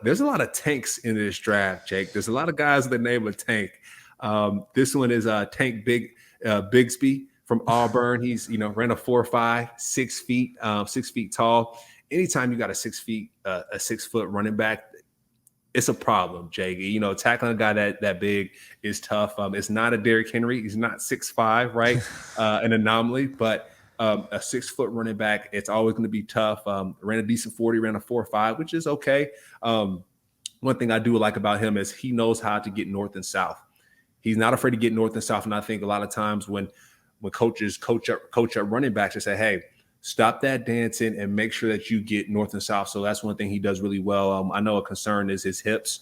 There's a lot of tanks in this draft, Jake. There's a lot of guys with the name of Tank. This one is Tank Bigsby from Auburn. He's ran a 4.5, 6 feet, 6 feet tall. Anytime you got a 6 foot running back, it's a problem, Jake. Tackling a guy that big is tough. It's not a Derrick Henry. He's not 6'5", right? An anomaly, but a 6 foot running back, it's always going to be tough. Ran a decent 40, ran a 4.5, which is okay. One thing I do like about him is he knows how to get north and south. He's not afraid to get north and south. And I think a lot of times when coaches coach up running backs, they say, hey, stop that dancing and make sure that you get north and south. So that's one thing he does really well. I know a concern is his hips.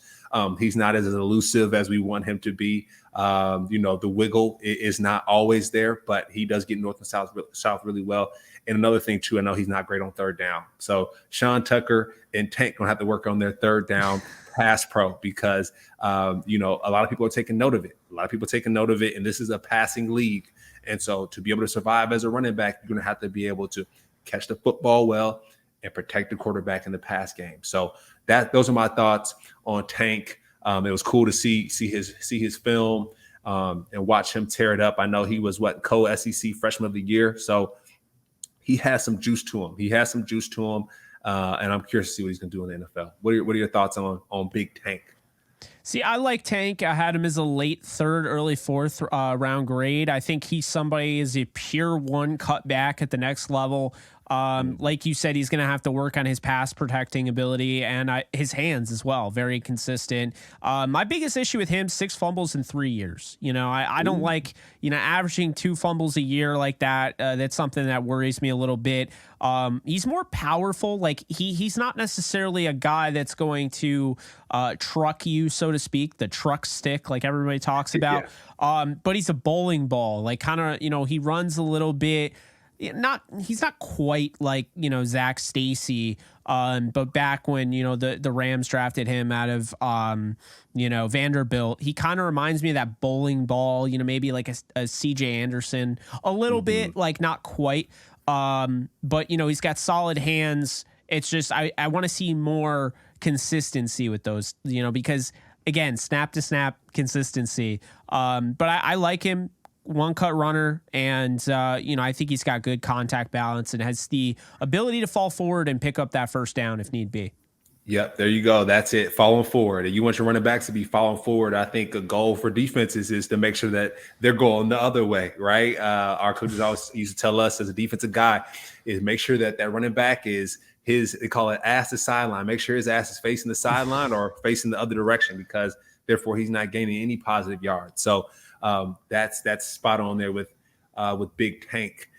He's not as elusive as we want him to be. The wiggle is not always there, but he does get north and south really well. And another thing too, I know he's not great on third down. So Sean Tucker and Tank gonna have to work on their third down pass pro because a lot of people are taking note of it. And this is a passing league. And so to be able to survive as a running back, you're going to have to be able to catch the football well and protect the quarterback in the pass game. So those are my thoughts on Tank. It was cool to see his film and watch him tear it up. I know he was co-SEC freshman of the year. So he has some juice to him. And I'm curious to see what he's going to do in the NFL. What are your thoughts on Big Tank? See, I like Tank. I had him as a late third, early fourth round grade. I think he's somebody is a pure one cut back at the next level. Like you said, he's going to have to work on his pass protecting ability and his hands as well. Very consistent. My biggest issue with him, 6 fumbles in 3 years. I don't like, averaging 2 fumbles a year like that. That's something that worries me a little bit. He's more powerful. Like he's not necessarily a guy that's going to truck you, so to speak, the truck stick like everybody talks about. Yeah. But he's a bowling ball, like kind of, he runs a little bit. He's not quite like, Zach Stacy. But back when, the Rams drafted him out of, Vanderbilt, he kind of reminds me of that bowling ball, maybe like a CJ Anderson a little bit, like not quite. But he's got solid hands. It's just, I want to see more consistency with those, because again, snap to snap consistency. But I like him. One cut runner, and I think he's got good contact balance and has the ability to fall forward and pick up that first down if need be. Yep, there you go. That's it. Falling forward. You want your running backs to be falling forward. I think a goal for defenses is to make sure that they're going the other way, right? Our coaches always used to tell us as a defensive guy is make sure that running back is they call it ass to sideline. Make sure his ass is facing the sideline or facing the other direction because therefore he's not gaining any positive yards. So that's spot on there with Big Tank.